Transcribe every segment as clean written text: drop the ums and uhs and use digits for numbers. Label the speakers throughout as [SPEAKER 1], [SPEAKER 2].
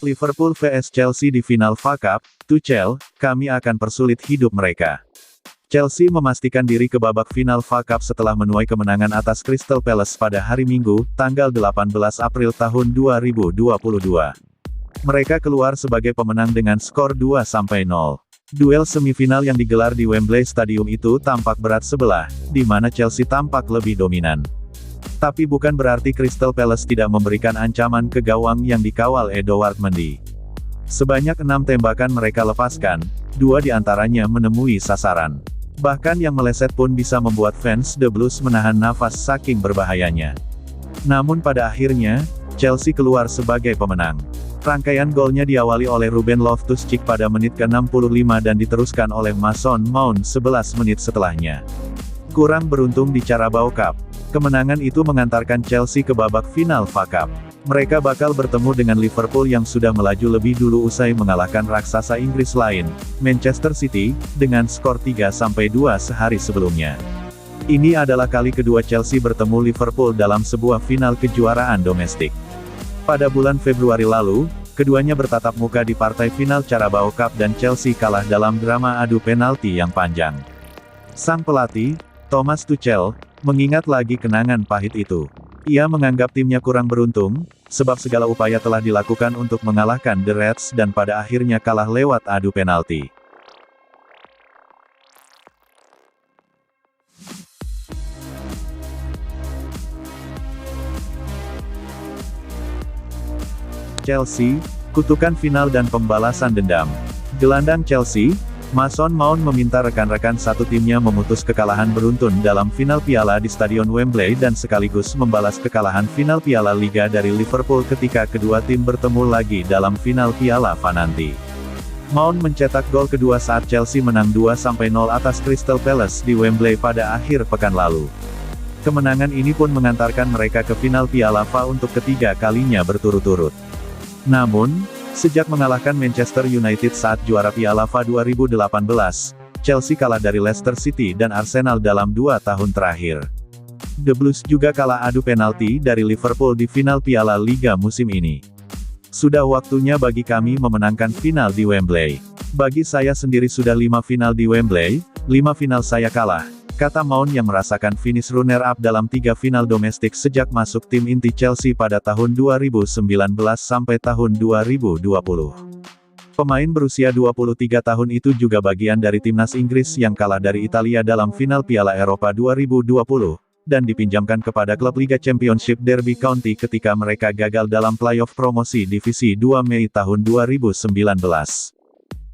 [SPEAKER 1] Liverpool vs Chelsea di final FA Cup. Tuchel, kami akan persulit hidup mereka. Chelsea memastikan diri ke babak final FA Cup setelah menuai kemenangan atas Crystal Palace pada hari Minggu, tanggal 18 April tahun 2022. Mereka keluar sebagai pemenang dengan skor 2-0. Duel semifinal yang digelar di Wembley Stadium itu tampak berat sebelah, di mana Chelsea tampak lebih dominan. Tapi bukan berarti Crystal Palace tidak memberikan ancaman ke gawang yang dikawal Edouard Mendy. Sebanyak 6 tembakan mereka lepaskan, 2 diantaranya menemui sasaran. Bahkan yang meleset pun bisa membuat fans The Blues menahan nafas saking berbahayanya. Namun pada akhirnya, Chelsea keluar sebagai pemenang. Rangkaian golnya diawali oleh Ruben Loftus-Cheek pada menit ke-65 dan diteruskan oleh Mason Mount 11 menit setelahnya. Kurang beruntung di Carabao Cup. Kemenangan itu mengantarkan Chelsea ke babak final FA Cup. Mereka bakal bertemu dengan Liverpool yang sudah melaju lebih dulu usai mengalahkan raksasa Inggris lain, Manchester City, dengan skor 3-2 sehari sebelumnya. Ini adalah kali kedua Chelsea bertemu Liverpool dalam sebuah final kejuaraan domestik. Pada bulan Februari lalu, keduanya bertatap muka di partai final Carabao Cup dan Chelsea kalah dalam drama adu penalti yang panjang. Sang pelatih, Thomas Tuchel, mengingat lagi kenangan pahit itu. Ia menganggap timnya kurang beruntung, sebab segala upaya telah dilakukan untuk mengalahkan The Reds dan pada akhirnya kalah lewat adu penalti. Chelsea, kutukan final dan pembalasan dendam. Gelandang Chelsea, Mason Mount meminta rekan-rekan satu timnya memutus kekalahan beruntun dalam final Piala di Stadion Wembley dan sekaligus membalas kekalahan final Piala Liga dari Liverpool ketika kedua tim bertemu lagi dalam final Piala FA nanti. Mount mencetak gol kedua saat Chelsea menang 2-0 atas Crystal Palace di Wembley pada akhir pekan lalu. Kemenangan ini pun mengantarkan mereka ke final Piala FA untuk ketiga kalinya berturut-turut. Namun, sejak mengalahkan Manchester United saat juara Piala FA 2018, Chelsea kalah dari Leicester City dan Arsenal dalam 2 tahun terakhir. The Blues juga kalah adu penalti dari Liverpool di final Piala Liga musim ini. Sudah waktunya bagi kami memenangkan final di Wembley. Bagi saya sendiri sudah 5 final di Wembley, 5 final saya kalah, kata Mount yang merasakan finish runner-up dalam 3 final domestik sejak masuk tim inti Chelsea pada tahun 2019 sampai tahun 2020. Pemain berusia 23 tahun itu juga bagian dari timnas Inggris yang kalah dari Italia dalam final Piala Eropa 2020, dan dipinjamkan kepada klub Liga Championship Derby County ketika mereka gagal dalam playoff promosi Divisi 2 Mei tahun 2019.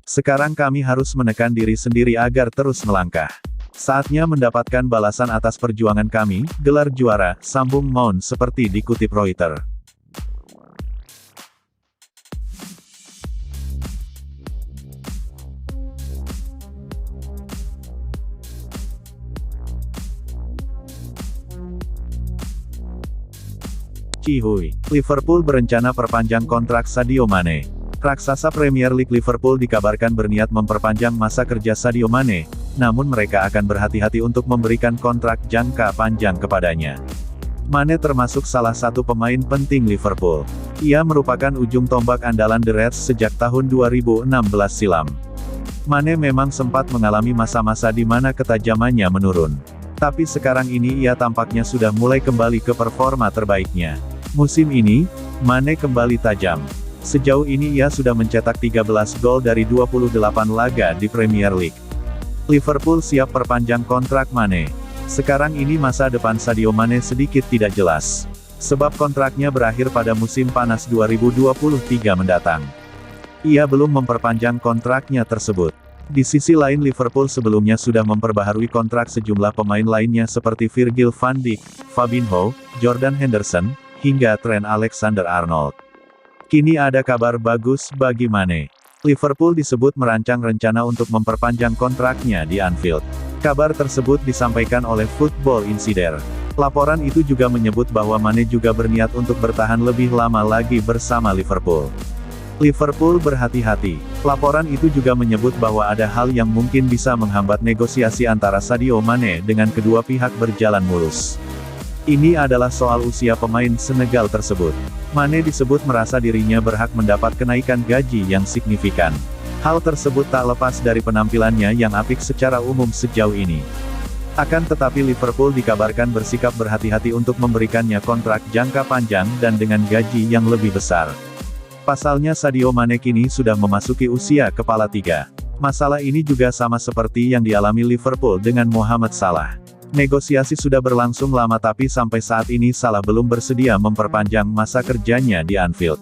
[SPEAKER 1] Sekarang kami harus menekan diri sendiri agar terus melangkah. Saatnya mendapatkan balasan atas perjuangan kami, gelar juara, sambung Mount seperti dikutip Reuters. Cihuy, Liverpool berencana perpanjang kontrak Sadio Mane. Raksasa Premier League Liverpool dikabarkan berniat memperpanjang masa kerja Sadio Mane, namun mereka akan berhati-hati untuk memberikan kontrak jangka panjang kepadanya. Mane termasuk salah satu pemain penting Liverpool. Ia merupakan ujung tombak andalan The Reds sejak tahun 2016 silam. Mane memang sempat mengalami masa-masa di mana ketajamannya menurun. Tapi sekarang ini ia tampaknya sudah mulai kembali ke performa terbaiknya. Musim ini, Mane kembali tajam. Sejauh ini ia sudah mencetak 13 gol dari 28 laga di Premier League. Liverpool siap perpanjang kontrak Mane. Sekarang ini masa depan Sadio Mane sedikit tidak jelas. Sebab kontraknya berakhir pada musim panas 2023 mendatang. Ia belum memperpanjang kontraknya tersebut. Di sisi lain Liverpool sebelumnya sudah memperbaharui kontrak sejumlah pemain lainnya seperti Virgil van Dijk, Fabinho, Jordan Henderson, hingga Trent Alexander-Arnold. Kini ada kabar bagus bagi Mane. Liverpool disebut merancang rencana untuk memperpanjang kontraknya di Anfield. Kabar tersebut disampaikan oleh Football Insider. Laporan itu juga menyebut bahwa Mane juga berniat untuk bertahan lebih lama lagi bersama Liverpool. Liverpool berhati-hati. Laporan itu juga menyebut bahwa ada hal yang mungkin bisa menghambat negosiasi antara Sadio Mane dengan kedua pihak berjalan mulus. Ini adalah soal usia pemain Senegal tersebut. Mane disebut merasa dirinya berhak mendapat kenaikan gaji yang signifikan. Hal tersebut tak lepas dari penampilannya yang apik secara umum sejauh ini. Akan tetapi Liverpool dikabarkan bersikap berhati-hati untuk memberikannya kontrak jangka panjang dan dengan gaji yang lebih besar. Pasalnya Sadio Mane kini sudah memasuki usia kepala tiga. Masalah ini juga sama seperti yang dialami Liverpool dengan Mohamed Salah. Negosiasi sudah berlangsung lama tapi sampai saat ini Salah belum bersedia memperpanjang masa kerjanya di Anfield.